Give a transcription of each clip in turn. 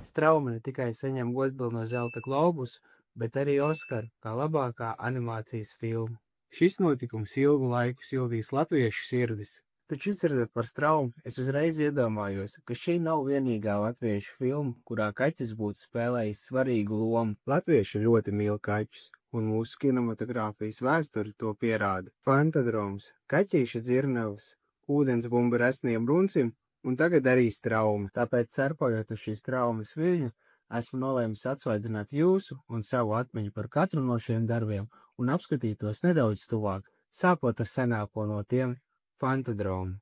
Strauma ne tikai saņem godpilno zelta globusu, bet arī Oskaru kā labākā animācijas filma. Šis notikums ilgu laiku sildīs latviešu sirdis. Taču izdzirdot par Straumu, es uzreiz iedomājos, ka šī nav vienīgā latviešu filma, kurā kaķis būtu spēlējis svarīgu lomu. Latvieši ļoti mīl kaķus, un mūsu kinematogrāfijas vēsture to pierāda. Fantadroms, Kaķīša dzirnavas, Ūdensbumba resniem runcim un tagad arī Strauma. Tāpēc, cerpojot uz šīs traumas viļņu, esmu nolēmis atsvaidzināt jūsu un savu atmiņu par katru no šiem darbiem un apskatīt tos nedaudz tuvāk, sākot ar senāko no tiem – Fantadromu.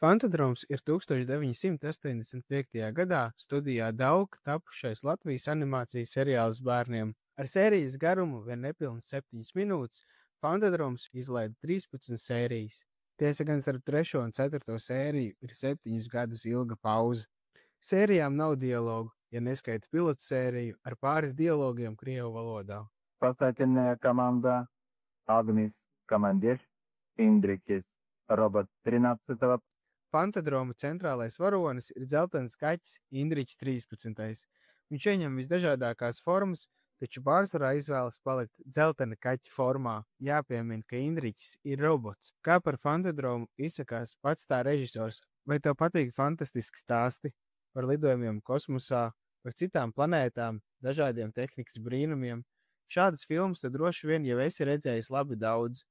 Fantadroms ir 1985. gadā studijā Dauka tapušais Latvijas animācijas seriāls bērniem. Ar sērijas garumu vien nepilnas 7 minūtes Fantadroms izlaida 13 sērijas. Tiesa gan starp 3. un 4. sēriju ir 7 gadus ilga pauze. Sērijām nav dialogu, ja neskaita pilotu sēriju ar pāris dialogiem krievu valodā. Спасательная команда Агнис, командир Индрикис, робот 13-го. Fantadroma centrālais varonis ir dzeltenis kaķis Indriķis 13. Viņš ieņem visdažādākās formas, taču pārsvarā izvēlas palikt dzeltena kaķa formā. Jāpiemina, ka Indriķis ir robots. Kā par Fantadromu izsakās pats tā režisors? Vai tev patīk fantastiski stāsti par lidojumiem kosmosā, par citām planētām, dažādiem tehnikas brīnumiem? Šādas filmas tad droši vien jau esi redzējis labi daudz.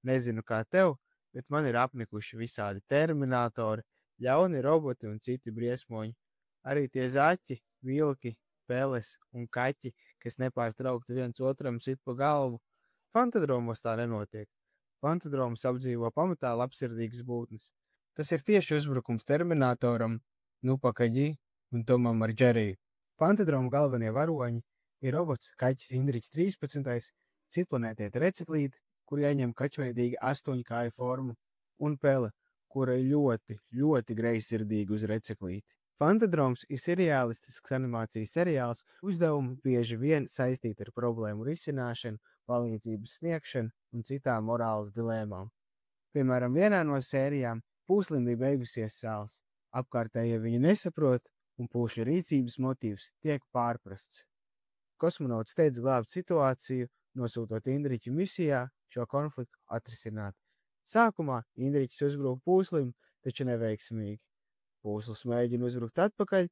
Nezinu kā tev, bet man ir apnikuši visādi terminatori, ļauni roboti un citi briesmoņi. Arī tie zaķi, vilki, peles un kaķi, kas nepārtraukti viens otram sit pa galvu. Fantadromos tā nenotiek. Fantadromus apdzīvo pamatā labsirdīgas būtnes. Tas ir tieši uzbrukums Terminatoram, Nupakaģi un Tomam ar Džeriju. Fantadroma galvenie varoņi ir robots kaķis Indriķis 13, citplanētiete Receklīte, kur ieņem kaķveidīga 8-kāju formu, un Pele, kura ir ļoti greizsirdīga uz Receklīti. Fantadroms ir seriālistisks animācijas seriāls, uzdevumi bieži vien saistīti ar problēmu risināšanu, palīdzības sniegšanu un citām morāles dilēmām. Piemēram, vienā no sērijām pūslim bija beigusies sāls. Apkārtējie viņu nesaprot, un pūša rīcības motīvs tiek pārprasts. Kosmonauts steidz glābt situāciju, nosūtot Indriķu misijā šo konfliktu atrisināt. Sākumā Indriķis uzbruk pūslim, taču neveiksmīgi. Pūslis mēģina uzbrukt atpakaļ,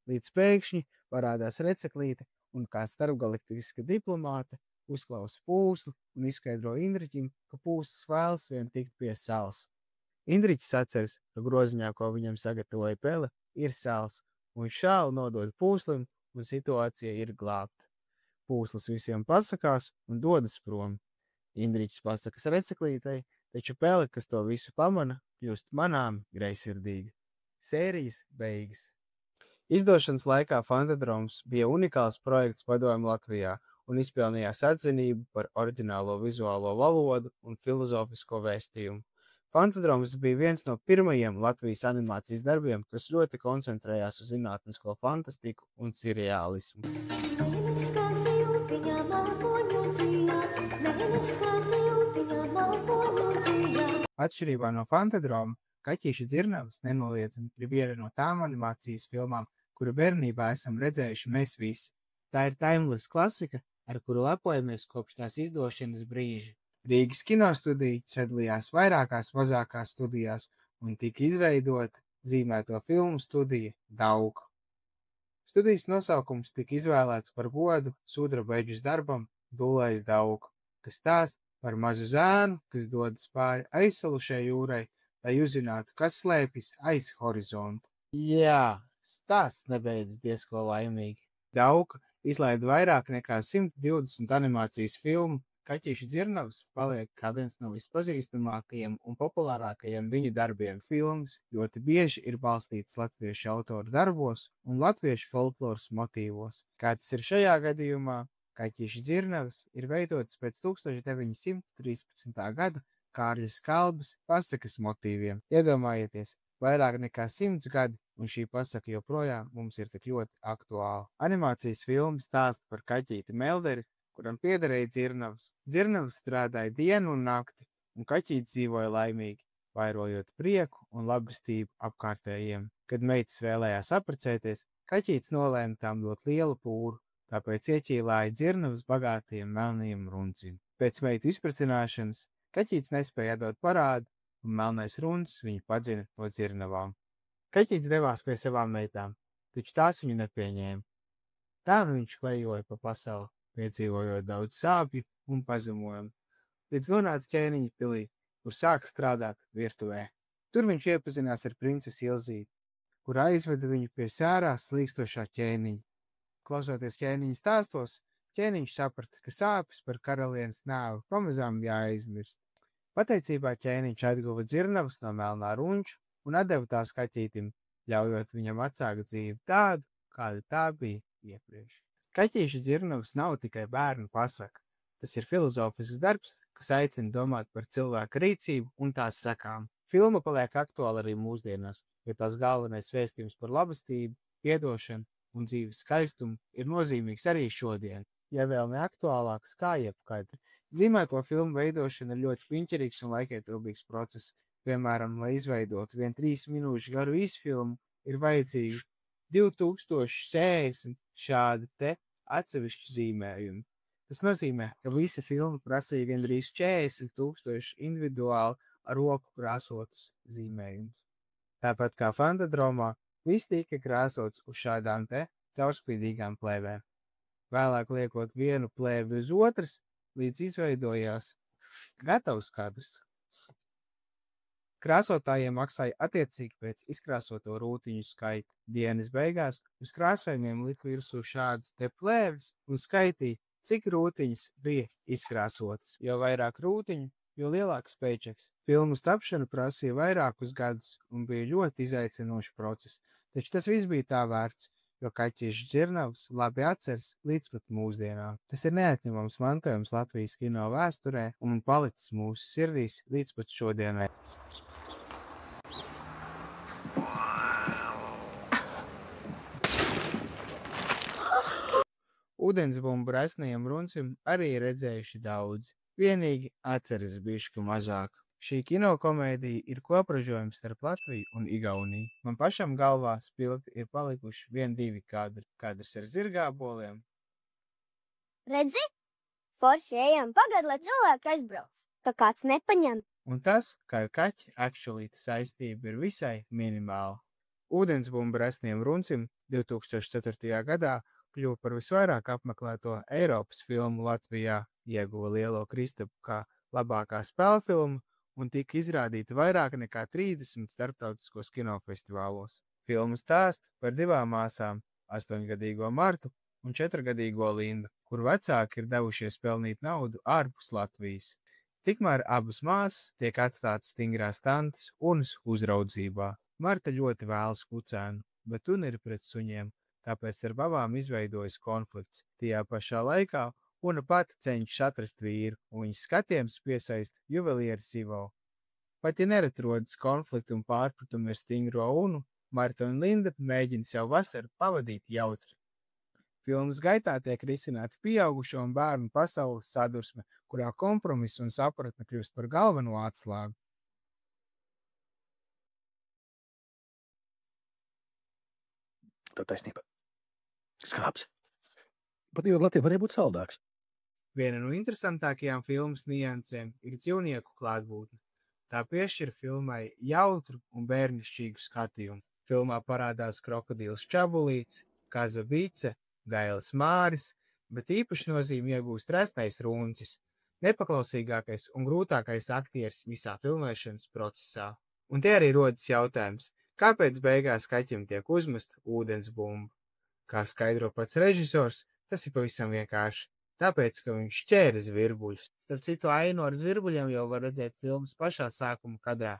līdz pēkšņi parādās Receklīte un kā starpgalaktiska diplomāte uzklausa pūsli un izskaidro Indriķim, ka pūslis vēlas vien tikt pie sāls. Indriķis atceras, ka groziņā, ko viņam sagatavoja Pele, ir sāls, un šālu nodod pūslim, un situācija ir glābta. Pūslis visiem pasakās un dodas prom. Indriķis pasakas Receklītei, taču Pele, kas to visu pamana, kļūst manām greizsirdīga. Sērijas beigas. Izdošanas laikā Fantadroms bija unikāls projekts Padomju Latvijā un izpelnījās atzinību par oriģinālo vizuālo valodu un filozofisko vēstījumu. Fantadroms bija viens no pirmajiem Latvijas animācijas darbiem, kas ļoti koncentrējās uz zinātnisko fantastiku un seriālismu. Atšķirībā no Fantadroma, Kaķīša dzirnavas nenoliedzami ir viena no tām animācijas filmām, kuru bērnībā esam redzējuši mēs visi. Tā ir timeless klasika, ar kuru lepojamies kopš tās izdošanas brīža. Rīgas kinostudija sadalījās vairākās mazākās studijās un tika izveidota zīmēto filmu studija Dauka. Studijas nosaukums tika izvēlēts par godu sudrabeģus darbam Dulais Dauka, kas stāsta par mazu zēnu, kas dodas pāri aizsalušai jūrai, lai uzzinātu, kas slēpjas aiz horizonta. Jā, stāsts nebeidz diezko laimīgi. Dauka izlaida vairāk nekā 120 animācijas filmu. Kaķīša dzirnavas paliek kā viens no vispazīstamākajiem un populārākajiem viņa darbiem. Filmas ļoti bieži ir balstītas latviešu autoru darbos un latviešu folkloras motīvos. Kā tas ir šajā gadījumā, Kaķīša dzirnavas ir veidotas pēc 1913. gada Kārļa Skalbes pasakas motīviem. Iedomājieties, vairāk nekā 100 gadi, un šī pasaka joprojām mums ir tik ļoti aktuāla. Animācijas filma stāsta par kaķīti Melderi, kuram piederēja dzirnavas. Dzirnavas strādāja dienu un nakti, un kaķītis dzīvoja laimīgi. vairojot prieku un labestību apkārtējiem. Kad meitas vēlējās apprecēties, kaķītis nolēma tām dot lielu pūru, tāpēc ieķīlāja dzirnavas bagātiem melniem runcim. Pēc meitu izprecināšanas kaķītis nespēja atdot parādu, un melnais runcis viņu padzina no dzirnavām. Kaķītis devās pie savām meitām, taču tās viņu nepieņēma. Tā nu viņš klejoja pa pasauli, piedzīvojot daudz sāpju un pazemojumu, līdz nonāca ķēniņa pilī, kur sāka strādāt virtuvē. Tur viņš iepazinās ar princesi Ilzīti, kur aizveda viņu pie sērā slīkstošā ķēniņa. Klausoties ķēniņa stāstos, ķēniņš saprata, ka sāpes par karalienes nāvi pamazām jāaizmirst. Pateicībā ķēniņš atguva dzirnavas no melnā runča un atdeva tās kaķītim, ļaujot viņam atsākt dzīvi tādu, kāda tā bija iepriekš. Kaķīša dzirnavas nav tikai bērnu pasaka. Tas ir filozofisks darbs, kas aicina domāt par cilvēka rīcību un tās sekām. Filma paliek aktuāla arī mūsdienās, jo tās galvenais vēstījums par labestību, piedošanu un dzīves skaistumu ir nozīmīgs arī šodien, ja vēl ne aktuālāks kā jebkad. Zīmēto filmu veidošana ir ļoti piņķerīgs un laikietilpīgs process. Piemēram, lai izveidotu 3 minūšu garu īsfilmu, ir vajadzīgi 2060 šādi te atsevišķi zīmējumi. Tas nozīmē, ka visa filma prasīja gandrīz 40,000 individuāli ar roku krāsotus zīmējumus. Tāpat kā Fantadromā, viss tika krāsots uz šādām te caurspīdīgām plēvēm. Vēlāk liekot vienu plēvi uz otras, līdz izveidojās gatavs kadrs. Krāsotājiem maksāja attiecīgi pēc izkrāsoto rūtiņu skaita. Dienas beigās uz krāsojumiem lika virsū šādas te plēves un skaitīja, cik rūtiņas bija izkrāsotas. Jo vairāk rūtiņu, jo lielāks paychecks. Filmas tapšana prasīja vairākus gadus un bija ļoti izaicinošs process, taču tas viss bija tā vērts, jo kaķīšu dzirnavas labi atceras līdz pat mūsdienām. Tas ir neatņemams mantojums Latvijas kino vēsturē un palicis mūsu sirdīs līdz pat šodienai. Ūdensbumbu resnajam runcim arī redzējuši daudzi. Vienīgi atceras bišķi mazāk. Šī kinokomēdija ir kopražojums starp Latviju un Igauniju. Man pašam galvā spilgti ir palikuši 1-2 kadri. Kadrs ar zirgāboliem. Redzi? Forši ejam pagad, lai cilvēki aizbrauc. Ka kāds nepaņem. Un tas, kā ar kaķi, actually saistība ir visai minimāla. Ūdensbumbu resnajam runcim 2004. gadā kļuva par visvairāk apmeklēto Eiropas filmu Latvijā, ieguva lielo Kristapu kā labākā spēļu filmu un tika izrādīta vairāk nekā 30 starptautiskos kinofestivālos. Filma stāsta par 2 māsām, 8-gadīgo Martu un 4-gadīgo Lindu, kur vecāki ir devušies pelnīt naudu ārpus Latvijas. Tikmēr abas māsas tiek atstātas stingrās tantes Unas uzraudzībā. Marta ļoti vēlas kucēnu, bet Una ir pret suņiem, tāpēc ar babām izveidojas konflikts. Tajā pašā laikā Una pati cenšas atrast vīru, un viņas skatījums piesaista juvelieru Sivo. Pat ja neatrodas konfliktu un pārpratumu ar stingro Unu, Marta un Linda mēģina savu vasaru pavadīt jautri. Filmas gaitā tiek risināta pieaugušo un bērnu pasaules sadursme, kurā kompromiss un sapratne kļūst par galveno atslēgu. Tā taisnība. Skāps. Pat jau Latvijā varēja būt saldāks. Viena no interesantākajām filmas niansēm ir dzīvnieku klātbūtne. Tā piešķir filmai jautru un bērnišķīgu skatījumu. Filmā parādās krokodils Čabulīts, Kaza Bice, Gailis Māris, bet īpaši nozīmi iegūst resnais runcis, nepaklausīgākais un grūtākais aktieris visā filmēšanas procesā. Un te arī rodas jautājums, kāpēc beigās kaķim tiek uzmesta ūdensbumba? Kā skaidro pats režisors, tas ir pavisam vienkārši. Tāpēc, ka viņš ķēra zvirbuļus. Starp citu, ainu ar zvirbuļiem jau var redzēt filmas pašā sākuma kadrā.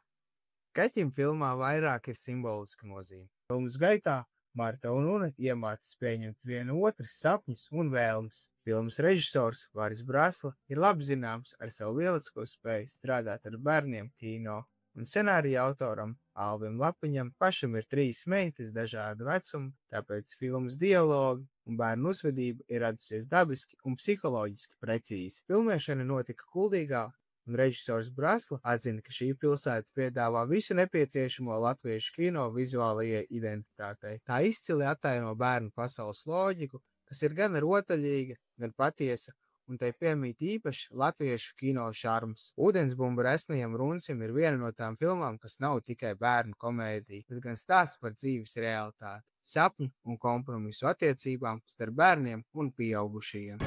Kaķim filmā vairāk ir simboliska nozīme. Filmas gaitā Marta un Una iemācās pieņemt vienu otras sapņus un vēlmes. Filmas režisors Varis Brasla ir labi zināms ar savu lielisko spēju strādāt ar bērniem kino. Un scenārija autoram Alvim Lapiņam pašam ir 3 meitas dažāda vecuma, tāpēc filmas dialogi un bērnu uzvedība ir radusies dabiski un psiholoģiski precīzi. Filmēšana notika Kuldīgā un režisors Brasla atzina, ka šī pilsēta piedāvā visu nepieciešamo latviešu kino vizuālajai identitātei. Tā izcili attaino bērnu pasaules loģiku, kas ir gan rotaļīga, gan patiesa, un tai piemīt īpaši latviešu kino šarms. Ūdensbumba Resnijam Runsim ir viena no tām filmām, kas nav tikai bērnu komēdija, bet gan stāsts par dzīves realitāti, sapņu un kompromisu attiecībām starp bērniem un pieaugušajiem.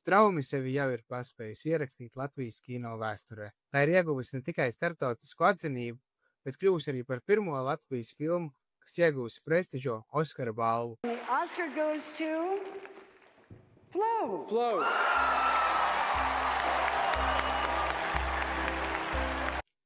Straumi sevi jau ir paspējusi ierakstīt Latvijas kino vēsturē. Tā ir ieguvusi ne tikai starptautisku atzinību, bet kļuvusi arī par pirmo Latvijas filmu, kas iegūsi prestižo Oskara balvu. The Oscar goes to Flow.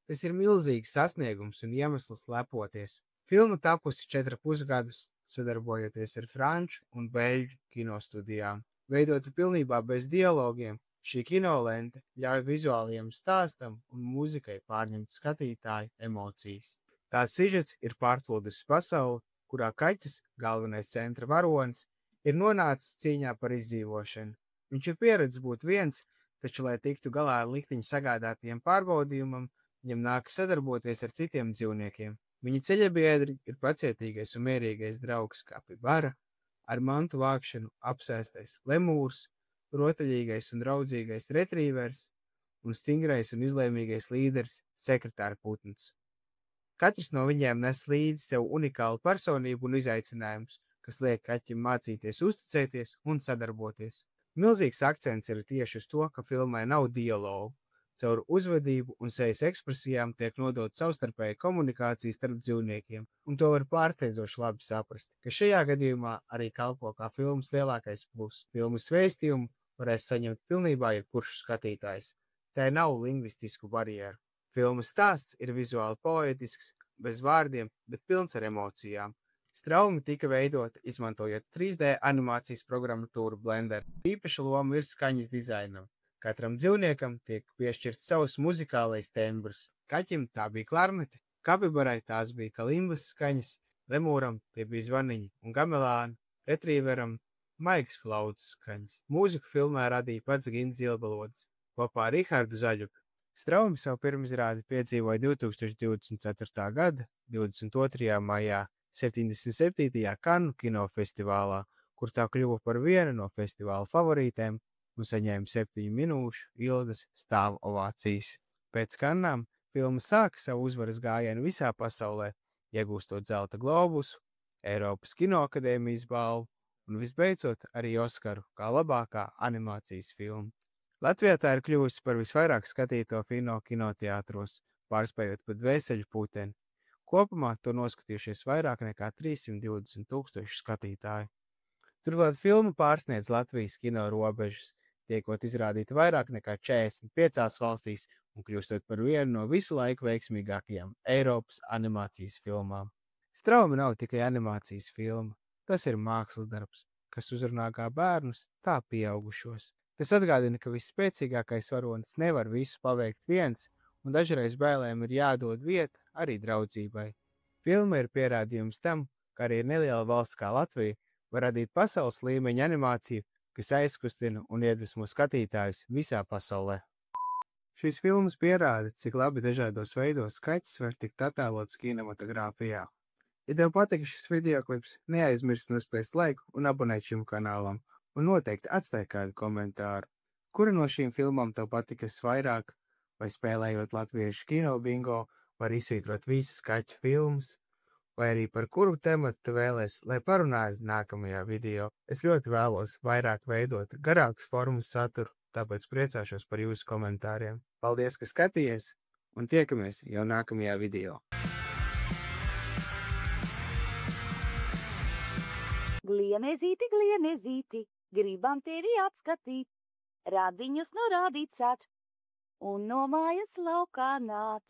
Tas ir milzīgs sasniegums un iemesls lepoties. Filma tapusi 4,5 gadus, sadarbojoties ar franču un beļģu kinostudijām. Veidota pilnībā bez dialogiem, šī kinolente ļauj vizuālajiem stāstam un mūzikai pārņemt skatītāju emocijas. Tās sižets ir pārplūdus pasauli, kurā kaķis, galvenais centra varonis, ir nonācis cīņā par izdzīvošanu. Viņš ir pieredzis būt viens, taču, lai tiktu galā ar likteņa sagādātajiem pārbaudījumam, viņam nākas sadarboties ar citiem dzīvniekiem. Viņa ceļabiedri ir pacietīgais un mierīgais draugs kapibara, ar mantu vākšanu apsēstais lemūrs, rotaļīgais un draudzīgais retrīvers un stingrais un izlēmīgais līderis sekretāra putns. Katrs no viņiem nes līdzi sev unikālu personību un izaicinājumus, kas liek kaķim mācīties uzticēties un sadarboties. Milzīgs akcents ir tieši uz to, ka filmai nav dialogu. Caur uzvedību un sejas ekspresijām tiek nodot savstarpēja komunikācija starp dzīvniekiem, un to var pārsteidzoši labi saprast, ka šajā gadījumā arī kalpo kā filmas lielākais pluss. Filmas vēstījumu varēs saņemt pilnībā jebkurš skatītājs. Tā nav lingvistisku barjeru. Filmas stāsts ir vizuāli poētisks, bez vārdiem, bet pilns ar emocijām. Straumi tika veidota, izmantojot 3D animācijas programmatūru Blender. Īpaša loma ir skaņas dizainam. Katram dzīvniekam tiek piešķirts savs muzikālais tembrs. Kaķim tā bija klarnete, kapibarai tās bija kalimbas skaņas, lemūram tie bija zvaniņi un gamelāni, retrīveram maigas flautas skaņas. Mūziku filmā radīja pats Gins Zilbalodis, kopā ar Rihardu Zaļuku. Straumi savu pirmizrādi piedzīvoja 2024. gada 22. maijā 77. Kannu kinofestivālā, kur tā kļuva par vienu no festivāla favorītēm un saņēma 7 minūšu ilgas stāvu ovācijas. Pēc Kannām filma sāka savu uzvaras gājienu visā pasaulē, iegūstot zelta globusu, Eiropas Kinoakadēmijas balvu un visbeidzot arī Oskaru kā labākā animācijas filma. Latvijā tā ir kļuvusi par visvairāk skatīto filmu kinoteātros, pārspējot pat Dvēseļu puteni. Kopumā to noskatījušies vairāk nekā 320,000 skatītāju. Turklāt filma pārsniedz Latvijas kino robežas, tiekot izrādīta vairāk nekā 45 valstīs un kļūstot par vienu no visu laiku veiksmīgākajām Eiropas animācijas filmām. Straumi nav tikai animācijas filma, tas ir mākslas darbs, kas uzrunā kā bērnus, tā pieaugušos. Tas atgādina, ka visspēcīgākais varonis nevar visu paveikt viens, un dažreiz bailēm ir jādod vieta arī draudzībai. Filma ir pierādījums tam, ka arī neliela valsts kā Latvija var radīt pasaules līmeņa animāciju, kas aizkustina un iedvesmo skatītājus visā pasaulē. Šīs filmas pierāda, cik labi dažādos veidos kaķis var tikt attēlots kinematogrāfijā. Ja tev patika šis videoklips, neaizmirst nospiest laiku un abonēt šim kanālam, un noteikti atstāj kādu komentāru. Kura no šīm filmām tev patika vairāk, vai spēlējot latviešu kino bingo, var izsvītrot visas kaķu filmas, vai arī par kuru tematu tu vēlies, lai parunātu nākamajā video. Es ļoti vēlos vairāk veidot garāks formas saturu, tāpēc priecāšos par jūsu komentāriem. Paldies, ka skatījies, un tiekamies jau nākamajā video. Gliemezīti, gliemezīti, gribam tevi apskatīt, rādziņus norādīt sāc un no mājas laukā nāc.